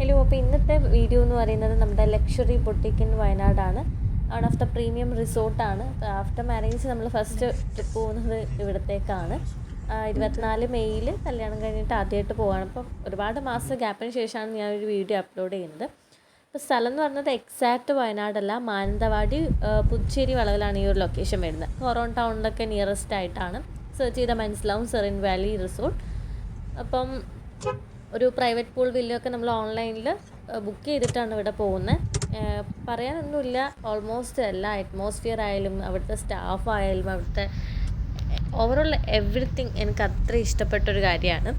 Hello, അപ്പോൾ ഇന്നത്തെ video എന്ന് പറയുന്നത് നമ്മുടെ ലക്ഷറി ബൊട്ടിക് ഇൻ വയനാടാണ്. വൺ ഓഫ് ദ പ്രീമിയം റിസോർട്ടാണ്. ആഫ്റ്റർ മാരേജ് നമ്മൾ ഫസ്റ്റ് ട്രിപ്പ് പോകുന്നത് ഇവിടത്തേക്കാണ്. 24 മെയ്യിൽ കല്യാണം കഴിഞ്ഞിട്ട് ആദ്യമായിട്ട് പോവാണ്. അപ്പം ഒരുപാട് മാസം ഗ്യാപ്പിന് ശേഷമാണ് ഞാനൊരു വീഡിയോ അപ്ലോഡ് ചെയ്യുന്നത്. അപ്പോൾ സ്ഥലം എന്ന് പറയുന്നത് എക്സാക്റ്റ് വയനാടല്ല, മാനന്തവാടി പുതുച്ചേരി വളവിലാണ് ഈ ഒരു ലൊക്കേഷൻ വരുന്നത്. കൊറോൺ ടൗണിലൊക്കെ നിയറസ്റ്റ് ആയിട്ടാണ്. സെർച്ച് ചെയ്താൽ മനസ്സിലാവും, സെറിൻ വാലി റിസോർട്ട്. അപ്പം ഒരു പ്രൈവറ്റ് പൂൾ വില്ലയൊക്കെ നമ്മൾ ഓൺലൈനിൽ ബുക്ക് ചെയ്തിട്ടാണ് ഇവിടെ പോകുന്നത്. പറയാനൊന്നുമില്ല, ഓൾമോസ്റ്റ് എല്ലാ അറ്റ്മോസ്ഫിയർ ആയാലും അവിടുത്തെ സ്റ്റാഫ് ആയാലും അവിടുത്തെ ഓവറോൾ എവറിത്തിങ് എനിക്ക് അത്ര ഇഷ്ടപ്പെട്ടൊരു കാര്യമാണ്.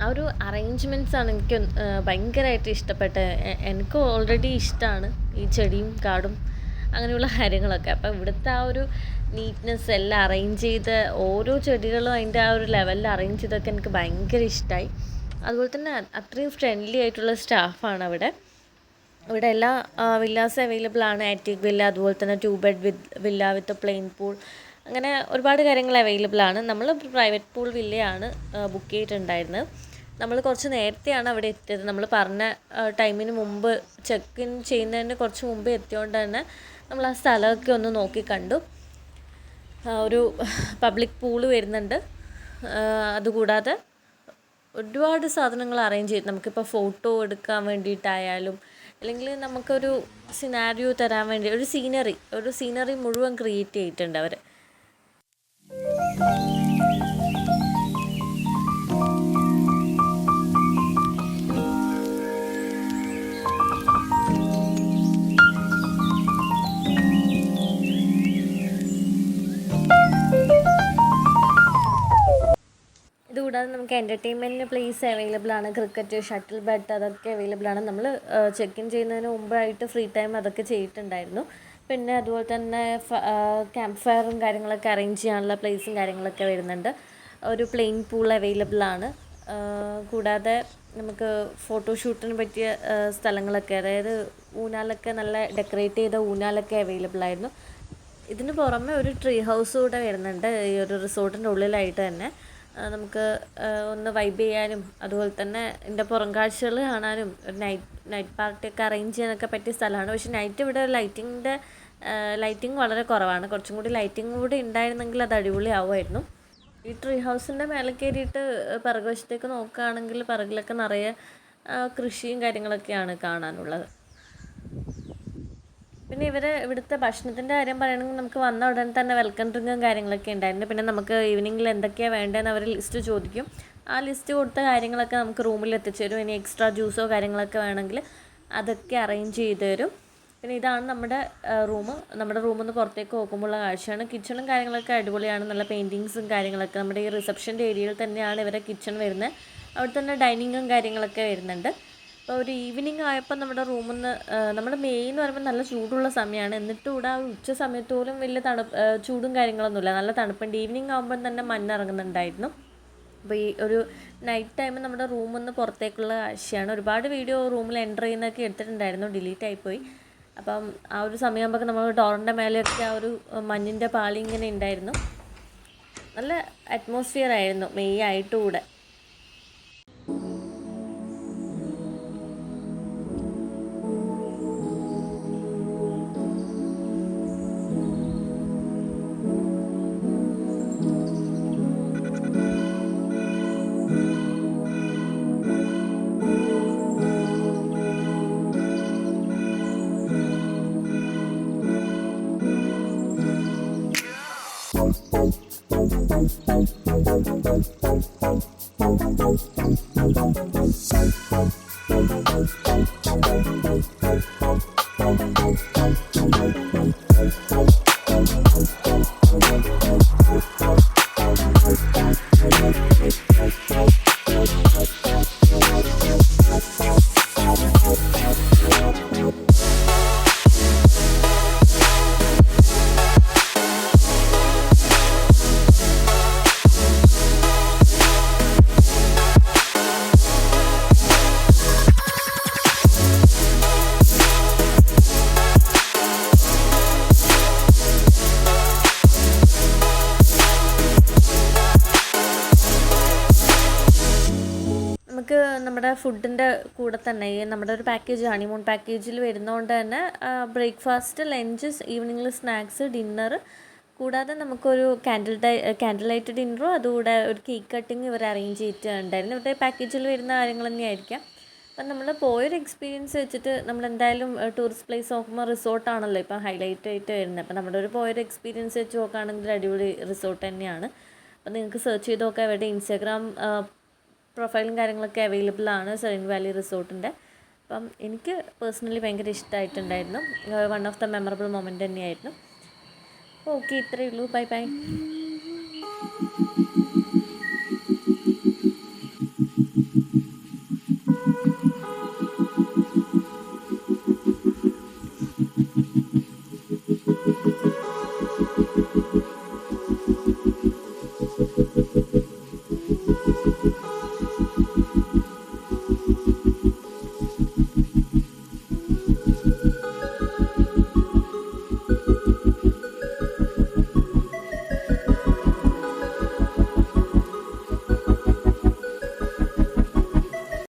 ആ ഒരു അറേഞ്ച്മെൻറ്റ്സാണ് എനിക്ക് ഭയങ്കരമായിട്ട് ഇഷ്ടപ്പെട്ടത്. എനിക്ക് ഓൾറെഡി ഇഷ്ടമാണ് ഈ ചെടിയും കാടും അങ്ങനെയുള്ള കാര്യങ്ങളൊക്കെ. അപ്പോൾ ഇവിടുത്തെ ആ ഒരു നീറ്റ്നെസ് എല്ലാം അറേഞ്ച് ചെയ്ത് ഓരോ ചെടികളും അതിൻ്റെ ആ ഒരു ലെവലിൽ അറേഞ്ച് ചെയ്തൊക്കെ എനിക്ക് ഭയങ്കര ഇഷ്ടമായി. അതുപോലെ തന്നെ അത്രയും ഫ്രണ്ട്ലി ആയിട്ടുള്ള സ്റ്റാഫാണ് അവിടെ. ഇവിടെ എല്ലാ വില്ലാസ് അവൈലബിൾ ആണ്. ആറ്റിക് വില്ല, അതുപോലെ തന്നെ 2 ബെഡ് വില്ല വിത്ത് പ്ലെയിൻ പൂൾ, അങ്ങനെ ഒരുപാട് കാര്യങ്ങൾ അവൈലബിൾ ആണ്. നമ്മൾ പ്രൈവറ്റ് പൂൾ വില്ലയാണ് ബുക്ക് ചെയ്തിട്ടുണ്ടായിരുന്നത്. നമ്മൾ കുറച്ച് നേരത്തെയാണ് അവിടെ എത്തിയത്. നമ്മൾ പറഞ്ഞ ടൈമിന് മുമ്പ് ചെക്ക് ഇൻ ചെയ്യുന്നതിന് കുറച്ച് മുമ്പ് എത്തിയോണ്ട് തന്നെ നമ്മൾ ആ സ്ഥലമൊക്കെ ഒന്ന് നോക്കി കണ്ടു. ഒരു പബ്ലിക് പൂള് വരുന്നുണ്ട്. അതുകൂടാതെ ഒരുപാട് സാധനങ്ങൾ അറേഞ്ച് ചെയ്ത് നമുക്കിപ്പോൾ ഫോട്ടോ എടുക്കാൻ വേണ്ടിയിട്ടായാലും അല്ലെങ്കിൽ നമുക്കൊരു സിനാരിയോ തരാൻ വേണ്ടി ഒരു സീനറി മുഴുവൻ ക്രിയേറ്റ് ചെയ്തിട്ടുണ്ട് അവർ. ഇതുകൂടാതെ നമുക്ക് എൻ്റർടൈൻമെൻറ്റിന് പ്ലേസ് അവൈലബിൾ ആണ്. ക്രിക്കറ്റ്, ഷട്ടിൽ ബാറ്റ് അതൊക്കെ അവൈലബിൾ ആണ്. നമ്മൾ ചെക്ക് ഇൻ ചെയ്യുന്നതിന് മുമ്പായിട്ട് ഫ്രീ ടൈം അതൊക്കെ ചെയ്തിട്ടുണ്ടായിരുന്നു. പിന്നെ അതുപോലെ തന്നെ ക്യാമ്പ് ഫയറും കാര്യങ്ങളൊക്കെ അറേഞ്ച് ചെയ്യാനുള്ള പ്ലേസും കാര്യങ്ങളൊക്കെ വരുന്നുണ്ട്. ഒരു പ്ലെയിൻ പൂൾ അവൈലബിൾ ആണ്. കൂടാതെ നമുക്ക് ഫോട്ടോഷൂട്ടിന് പറ്റിയ സ്ഥലങ്ങളൊക്കെ, അതായത് ഊഞ്ഞാലൊക്കെ നല്ല ഡെക്കറേറ്റ് ചെയ്ത ഊഞ്ഞാലൊക്കെ അവൈലബിൾ ആയിരുന്നു. ഇതിന് പുറമെ ഒരു ട്രീ ഹൗസ് കൂടെ വരുന്നുണ്ട് ഈ ഒരു റിസോർട്ടിൻ്റെ ഉള്ളിലായിട്ട് തന്നെ. നമുക്ക് ഒന്ന് വൈബ് ചെയ്യാനും അതുപോലെ തന്നെ ഇതിൻ്റെ പുറം കാഴ്ചകൾ കാണാനും ഒരു നൈറ്റ് പാർട്ടിയൊക്കെ അറേഞ്ച് ചെയ്യാനൊക്കെ പറ്റിയ സ്ഥലമാണ്. പക്ഷേ നൈറ്റ് ഇവിടെ ലൈറ്റിംഗ് വളരെ കുറവാണ്. കുറച്ചും കൂടി ലൈറ്റിംഗ് കൂടി ഉണ്ടായിരുന്നെങ്കിൽ അത് അടിപൊളി ആവുമായിരുന്നു. ഈ ട്രീ ഹൗസിൻ്റെ മേലെ കയറിയിട്ട് പിറകുവശത്തേക്ക് നോക്കുകയാണെങ്കിൽ പിറകിലൊക്കെ നിറയെ കൃഷിയും കാര്യങ്ങളൊക്കെയാണ് കാണാനുള്ളത്. പിന്നെ ഇവിടുത്തെ ഭക്ഷണത്തിൻ്റെ കാര്യം പറയുകയാണെങ്കിൽ നമുക്ക് വന്ന ഉടൻ തന്നെ വെൽക്കം ഡ്രിങ്കും കാര്യങ്ങളൊക്കെ ഉണ്ടായിരുന്നു. പിന്നെ നമുക്ക് ഈവനിങ്ങിൽ എന്തൊക്കെയാണ് വേണ്ടതെന്ന് അവർ ലിസ്റ്റ് ചോദിക്കും. ആ ലിസ്റ്റ് കൊടുത്ത കാര്യങ്ങളൊക്കെ നമുക്ക് റൂമിൽ എത്തിച്ചു തരും. ഇനി എക്സ്ട്രാ ജ്യൂസോ കാര്യങ്ങളൊക്കെ വേണമെങ്കിൽ അതൊക്കെ അറേഞ്ച് ചെയ്ത് തരും. പിന്നെ ഇതാണ് നമ്മുടെ റൂമിൽ നിന്ന് പുറത്തേക്ക് നോക്കുമ്പോഴുള്ള കാഴ്ചയാണ്. കിച്ചണും കാര്യങ്ങളൊക്കെ അടിപൊളിയാണ്. നല്ല പെയിൻറ്റിങ്സും കാര്യങ്ങളൊക്കെ. നമ്മുടെ ഈ റിസപ്ഷൻ്റെ ഏരിയയിൽ തന്നെയാണ് ഇവരെ കിച്ചൺ വരുന്നത്. അവിടെ തന്നെ ഡൈനിങ്ങും കാര്യങ്ങളൊക്കെ വരുന്നുണ്ട്. അപ്പോൾ ഒരു ഈവനിങ് ആയപ്പോൾ നമ്മുടെ റൂമിൽ നിന്ന്, നമ്മുടെ മെയ് എന്ന് പറയുമ്പോൾ നല്ല ചൂടുള്ള സമയമാണ്. എന്നിട്ടും ഇവിടെ ആ ഉച്ച സമയത്ത് പോലും വലിയ ചൂടും കാര്യങ്ങളൊന്നുമില്ല, നല്ല തണുപ്പുണ്ട്. ഈവനിങ് ആകുമ്പോൾ തന്നെ മഞ്ഞിറങ്ങുന്നുണ്ടായിരുന്നു. അപ്പോൾ ഈ ഒരു നൈറ്റ് ടൈം നമ്മുടെ റൂമിൽ നിന്ന് പുറത്തേക്കുള്ള കാഴ്ചയാണ്. ഒരുപാട് വീഡിയോ റൂമിൽ എൻ്റർ ചെയ്യുന്നതൊക്കെ എടുത്തിട്ടുണ്ടായിരുന്നു, ഡിലീറ്റ് ആയിപ്പോയി. അപ്പം ആ ഒരു സമയമാകുമ്പോൾ നമ്മൾ ഡോറിൻ്റെ മേലെയൊക്കെ ആ ഒരു മഞ്ഞിൻ്റെ പാളി ഇങ്ങനെ ഉണ്ടായിരുന്നു. നല്ല അറ്റ്മോസ്ഫിയർ ആയിരുന്നു മെയ് ആയിട്ട് കൂടെ. ഫുഡിൻ്റെ കൂടെ തന്നെ ഈ നമ്മുടെ ഒരു പാക്കേജ് ഹണിമൂൺ പാക്കേജിൽ വരുന്നതുകൊണ്ട് തന്നെ ബ്രേക്ക്ഫാസ്റ്റ്, ലഞ്ച്, ഈവനിങ്ങിൽ സ്നാക്സ്, ഡിന്നർ കൂടാതെ നമുക്കൊരു ക്യാൻഡിൽ ലൈറ്റ് ഡിന്നറും അതുകൂടെ ഒരു കേക്ക് കട്ടിങ് ഇവർ അറേഞ്ച് ചെയ്തിട്ടുണ്ടായിരുന്നു. ഇവരുടെ പാക്കേജിൽ വരുന്ന കാര്യങ്ങൾ തന്നെയായിരിക്കാം. അപ്പം നമ്മൾ പോയൊരു എക്സ്പീരിയൻസ് വെച്ചിട്ട് നമ്മൾ എന്തായാലും ടൂറിസ്റ്റ് പ്ലേസ് നോക്കുമ്പോൾ റിസോർട്ടാണല്ലോ ഇപ്പം ഹൈലൈറ്റ് ആയിട്ട് വരുന്നത്. അപ്പം നമ്മുടെ പോയൊരു എക്സ്പീരിയൻസ് വെച്ച് നോക്കുകയാണെങ്കിൽ അടിപൊളി റിസോർട്ട് തന്നെയാണ്. അപ്പം നിങ്ങൾക്ക് സെർച്ച് ചെയ്ത് നോക്കാം. അവരുടെ ഇൻസ്റ്റാഗ്രാം പ്രൊഫൈലും കാര്യങ്ങളൊക്കെ അവൈലബിൾ ആണ് സെറീൻ വാലി റിസോർട്ടിൻ്റെ. അപ്പം എനിക്ക് പേഴ്സണലി ഭയങ്കര ഇഷ്ടമായിട്ടുണ്ടായിരുന്നു. One of the memorable moment തന്നെയായിരുന്നു. ഓക്കെ, ഇത്രയേ ഉള്ളൂ. Bye by.